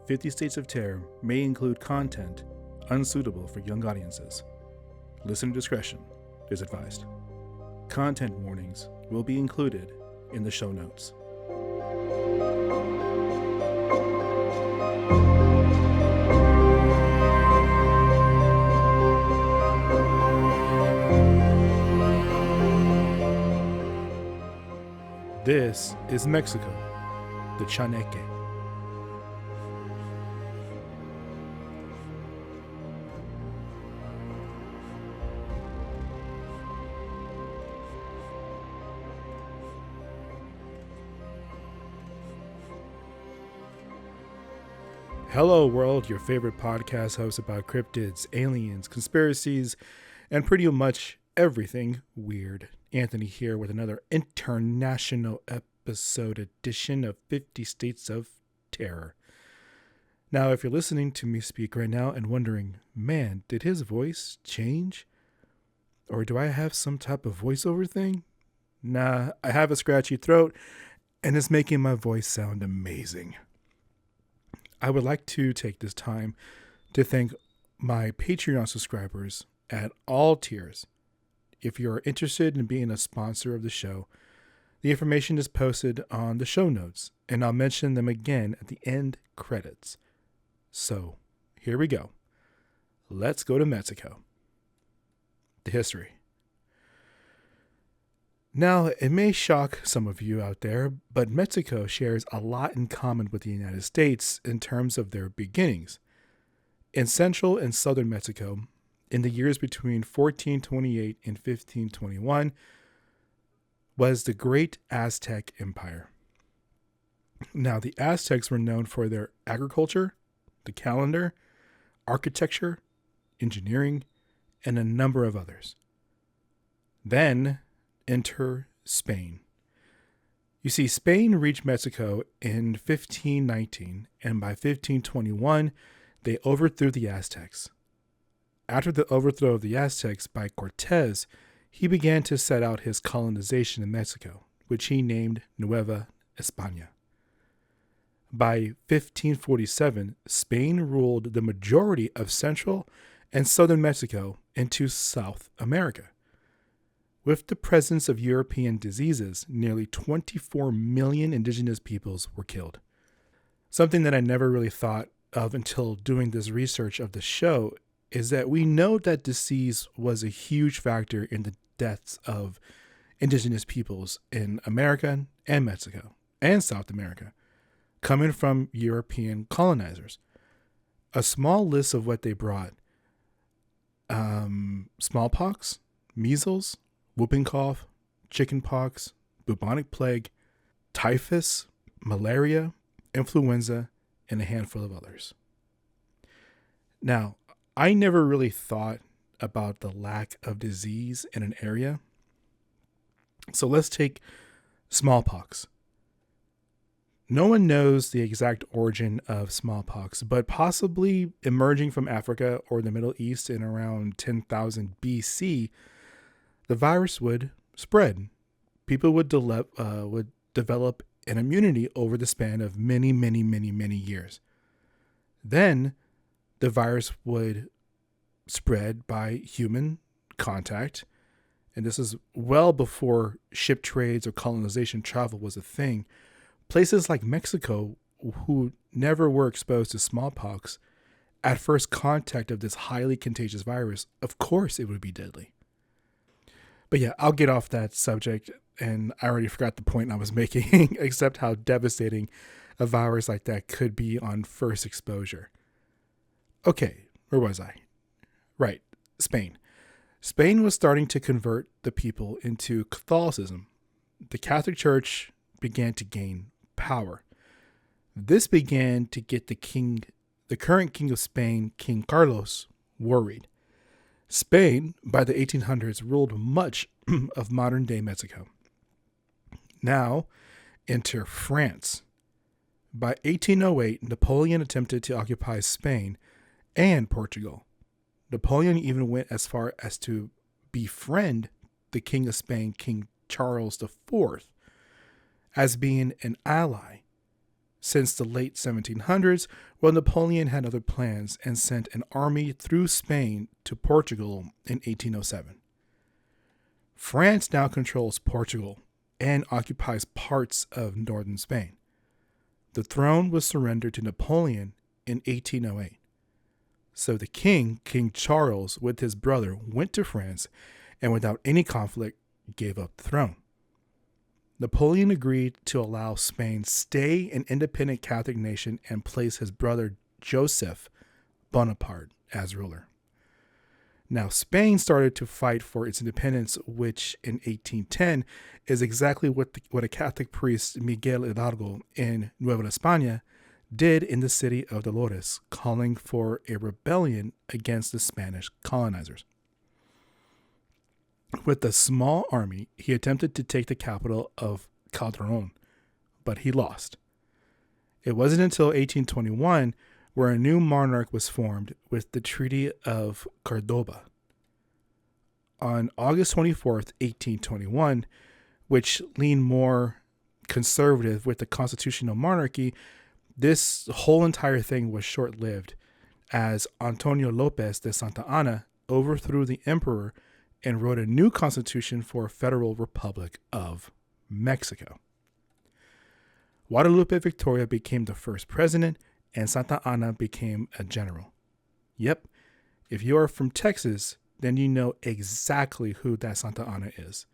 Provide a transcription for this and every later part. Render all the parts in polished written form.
50 States of Terror may include content unsuitable for young audiences. Listener discretion is advised. Content warnings will be included in the show notes. This is Mexico, the Chaneque. Hello world, your favorite podcast host about cryptids, aliens, conspiracies, and pretty much everything weird. Anthony here with another international episode edition of 50 States of Terror. Now, if you're listening to me speak right now and wondering, man, did his voice change? Or do I have some type of voiceover thing? Nah, I have a scratchy throat and it's making my voice sound amazing. I would like to take this time to thank my Patreon subscribers at all tiers. If you're interested in being a sponsor of the show, the information is posted on the show notes, and I'll mention them again at the end credits. So, here we go. Let's go to Mexico. The history. Now, it may shock some of you out there, but Mexico shares a lot in common with the United States in terms of their beginnings. In central and southern Mexico, in the years between 1428 and 1521, was the Great Aztec Empire. Now, the Aztecs were known for their agriculture, the calendar, architecture, engineering, and a number of others. Then, enter Spain. You see, Spain reached Mexico in 1519, and by 1521, they overthrew the Aztecs. After the overthrow of the Aztecs by Cortez, he began to set out his colonization in Mexico, which he named Nueva España. By 1547, Spain ruled the majority of central and southern Mexico into South America. With the presence of European diseases, nearly 24 million indigenous peoples were killed. Something that I never really thought of until doing this research of the show is that we know that disease was a huge factor in the deaths of indigenous peoples in America and Mexico and South America, coming from European colonizers. A small list of what they brought: smallpox, measles, whooping cough, chickenpox, bubonic plague, typhus, malaria, influenza, and a handful of others. Now, I never really thought about the lack of disease in an area. So let's take smallpox. No one knows the exact origin of smallpox, but possibly emerging from Africa or the Middle East in around 10,000 BC, the virus would spread. People would develop an immunity over the span of many years. Then the virus would spread by human contact, and this is well before ship trades or colonization travel was a thing. Places like Mexico, who never were exposed to smallpox, at first contact of this highly contagious virus, of course it would be deadly. But yeah, I'll get off that subject, and I already forgot the point I was making, except how devastating a virus like that could be on first exposure. Okay, where was I? Right, Spain. Spain was starting to convert the people into Catholicism. The Catholic Church began to gain power. This began to get the current king of Spain, King Carlos, worried. Spain, by the 1800s, ruled much of modern-day Mexico. Now, enter France. By 1808, Napoleon attempted to occupy Spain and Portugal. Napoleon even went as far as to befriend the King of Spain, King Charles IV, as being an ally. since the late 1700s, while Napoleon had other plans and sent an army through Spain to Portugal in 1807. France now controls Portugal and occupies parts of northern Spain. The throne was surrendered to Napoleon in 1808. So the king, King Charles, with his brother, went to France and without any conflict gave up the throne. Napoleon agreed to allow Spain stay an independent Catholic nation and place his brother Joseph Bonaparte as ruler. Now, Spain started to fight for its independence, which in 1810 is exactly what a Catholic priest, Miguel Hidalgo, in Nueva España, did in the city of Dolores, calling for a rebellion against the Spanish colonizers. With a small army, he attempted to take the capital of Calderón, but he lost. It wasn't until 1821 where a new monarch was formed with the Treaty of Cordoba. On August 24th, 1821, which leaned more conservative with the constitutional monarchy, this whole entire thing was short-lived as Antonio López de Santa Anna overthrew the emperor and wrote a new constitution for a federal republic of Mexico. Guadalupe Victoria became the first president, and Santa Anna became a general. Yep, if you are from Texas, then you know exactly who that Santa Anna is.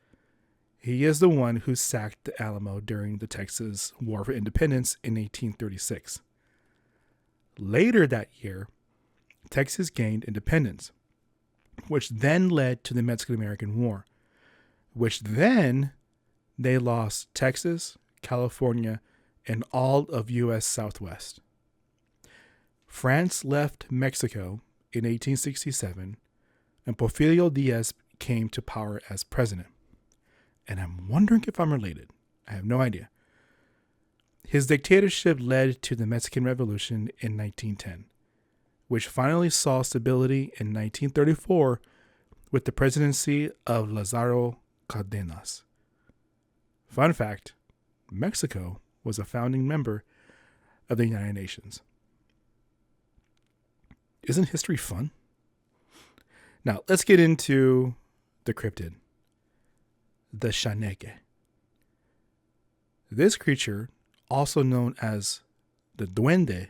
He is the one who sacked the Alamo during the Texas War for Independence in 1836. Later that year, Texas gained independence, which then led to the Mexican-American War, which then they lost Texas, California, and all of U.S. Southwest. France left Mexico in 1867, and Porfirio Diaz came to power as president. And I'm wondering if I'm related. I have no idea. His dictatorship led to the Mexican Revolution in 1910, which finally saw stability in 1934 with the presidency of Lázaro Cárdenas. Fun fact, Mexico was a founding member of the United Nations. Isn't history fun? Now, let's get into the cryptid, the Chaneque. This creature, also known as the Duende,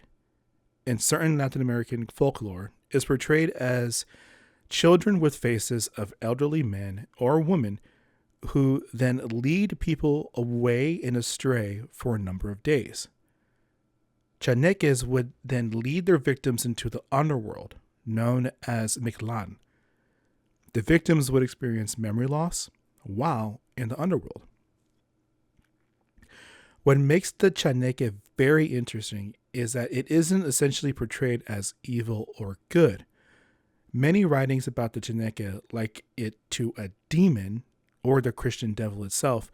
in certain Latin American folklore, is portrayed as children with faces of elderly men or women who then lead people away and astray for a number of days. Chaneques would then lead their victims into the underworld, known as Mictlan. The victims would experience memory loss while in the underworld. What makes the Chaneque very interesting is that it isn't essentially portrayed as evil or good. Many writings about the Chaneque like it to a demon or the Christian devil itself.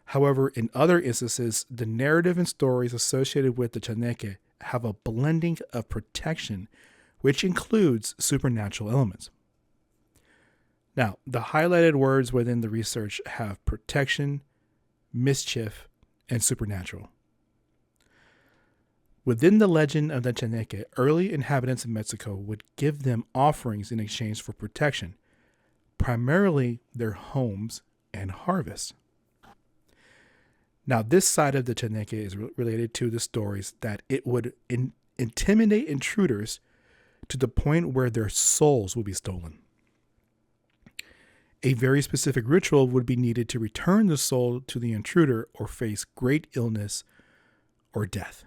However, in other instances, the narrative and stories associated with the Chaneque have a blending of protection, which includes supernatural elements. Now, the highlighted words within the research have protection, mischief, and supernatural. Within the legend of the Chaneque, early inhabitants of Mexico would give them offerings in exchange for protection, primarily their homes and harvests. Now, this side of the Chaneque is related to the stories that it would intimidate intruders to the point where their souls would be stolen. A very specific ritual would be needed to return the soul to the intruder or face great illness or death.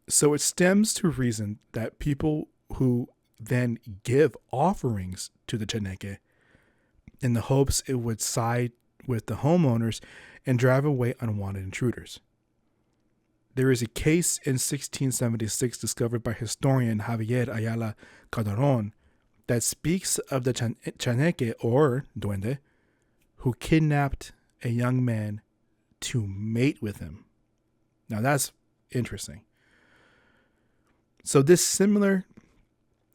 So it stems to reason that people who then give offerings to the Chaneque in the hopes it would side with the homeowners and drive away unwanted intruders. There is a case in 1676 discovered by historian Javier Ayala Calderon that speaks of the Chaneque or Duende who kidnapped a young man to mate with him. Now that's interesting. So this is similar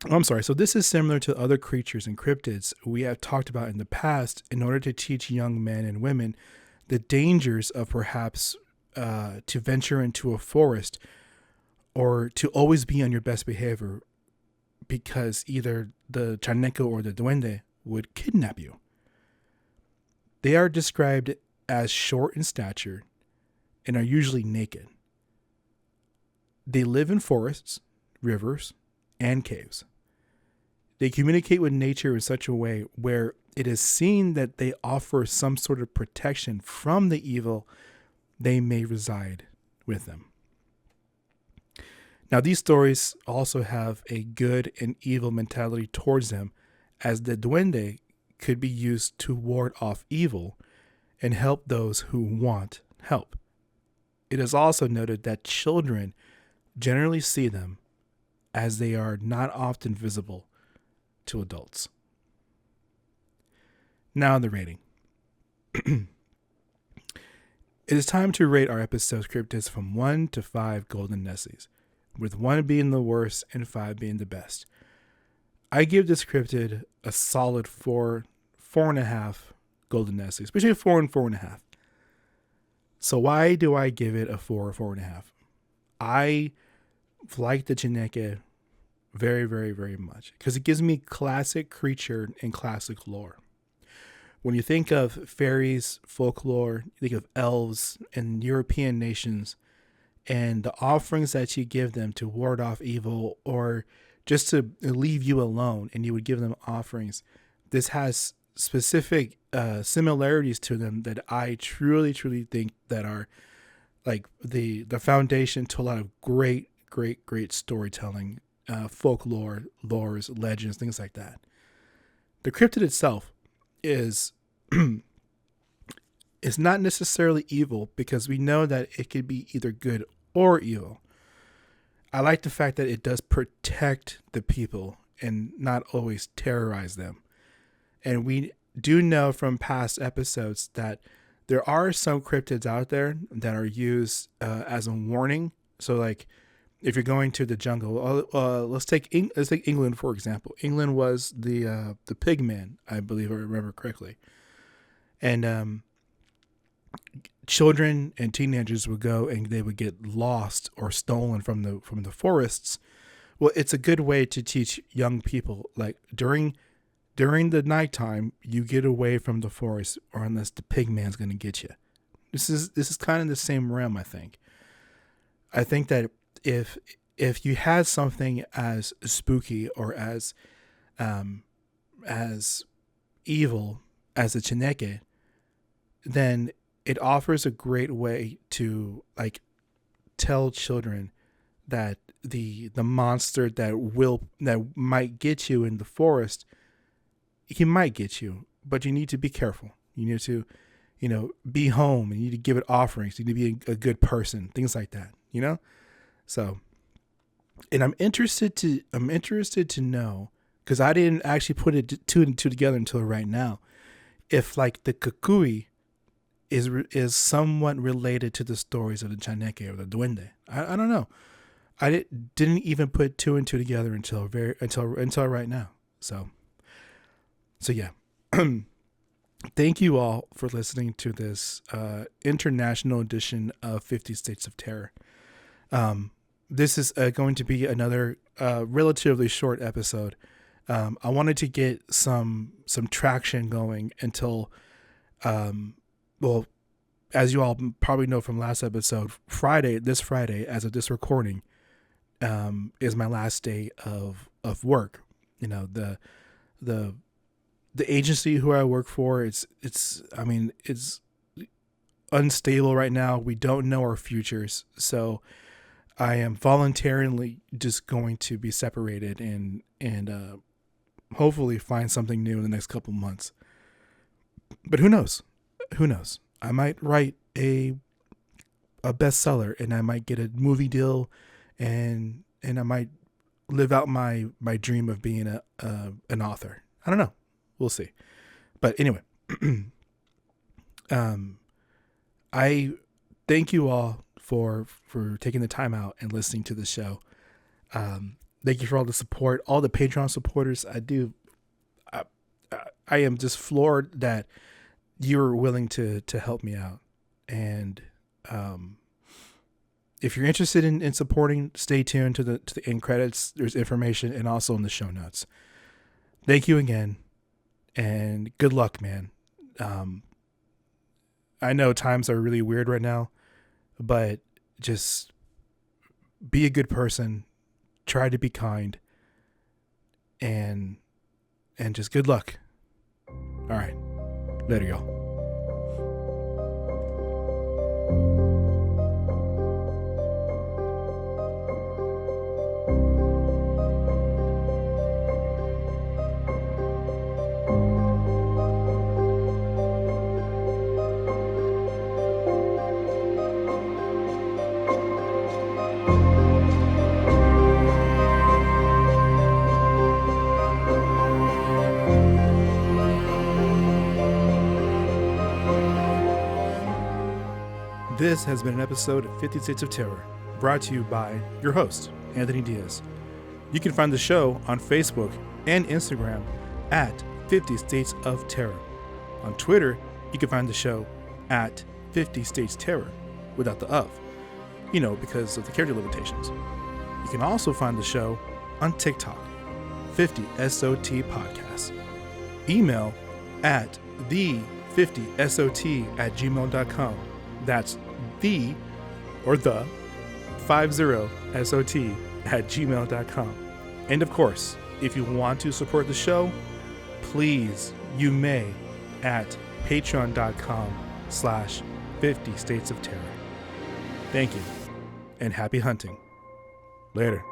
to other creatures and cryptids we have talked about in the past in order to teach young men and women the dangers of perhaps to venture into a forest or to always be on your best behavior because either the Chaneque or the Duende would kidnap you. They are described as short in stature and are usually naked. They live in forests, rivers, and caves. They communicate with nature in such a way where it is seen that they offer some sort of protection from the evil they may reside with them. Now, these stories also have a good and evil mentality towards them, as the duende could be used to ward off evil and help those who want help. It is also noted that children generally see them, as they are not often visible to adults. Now the rating. It is time to rate our episode's cryptids from 1 to 5 golden Nessies, with 1 being the worst and 5 being the best. I give this cryptid a solid 4.5 golden Nessies, between 4 and 4.5. So why do I give it a 4 or 4.5? I like the Chaneque very, very, very much because it gives me classic creature and classic lore. When you think of fairies, folklore, you think of elves and European nations and the offerings that you give them to ward off evil or just to leave you alone, and you would give them offerings. This has specific similarities to them that I truly, truly think that are like the foundation to a lot of great storytelling, folklore, lores, legends, things like that. The cryptid itself is not necessarily evil because we know that it could be either good or evil. I like the fact that it does protect the people and not always terrorize them. And we do know from past episodes that there are some cryptids out there that are used as a warning. So like if you're going to the jungle, let's take England, for example. England was the pig man, I believe I remember correctly. And children and teenagers would go and they would get lost or stolen from the forests. Well, it's a good way to teach young people, like during the nighttime, you get away from the forest, or unless the pig man's going to get you. This is kind of the same realm, I think. I think that if you had something as spooky or as evil as a Chaneque, then it offers a great way to like tell children that the monster that might get you in the forest, he might get you, but you need to be careful. You need to, be home, and you need to give it offerings. You need to be a good person, things like that, So, and I'm interested to know, because I didn't actually put it two and two together until right now, if like the Kukui is somewhat related to the stories of the Chaneque or the Duende. I don't know. I didn't even put 2 and 2 together until right now. So yeah. Thank you all for listening to this international edition of 50 States of Terror. This is going to be another relatively short episode. I wanted to get some traction going until, well, as you all probably know from last episode, this Friday, as of this recording, is my last day of work. The agency who I work for, it's unstable right now. We don't know our futures. So I am voluntarily just going to be separated and hopefully find something new in the next couple months. But who knows? I might write a bestseller, and I might get a movie deal, and I might live out my dream of being an author. I don't know. We'll see. But anyway, I thank you all for taking the time out and listening to the show. Thank you for all the support, all the Patreon supporters. I am just floored that you're willing to help me out. And if you're interested in supporting, stay tuned to the end credits. There's information and also in the show notes. Thank you again, and good luck, man. I know times are really weird right now, but just be a good person. Try to be kind, and just good luck. All right, later, y'all. This has been an episode of 50 States of Terror, brought to you by your host, Anthony Diaz. You can find the show on Facebook and Instagram at 50 States of Terror. On Twitter, you can find the show at 50 States Terror, without the of, because of the character limitations. You can also find the show on TikTok, 50 SOT Podcast. Email at the50sot@gmail.com. That's the 50SOT@gmail.com. And of course, if you want to support the show, please, you may at patreon.com/50 States of Terror. Thank you, and happy hunting. Later.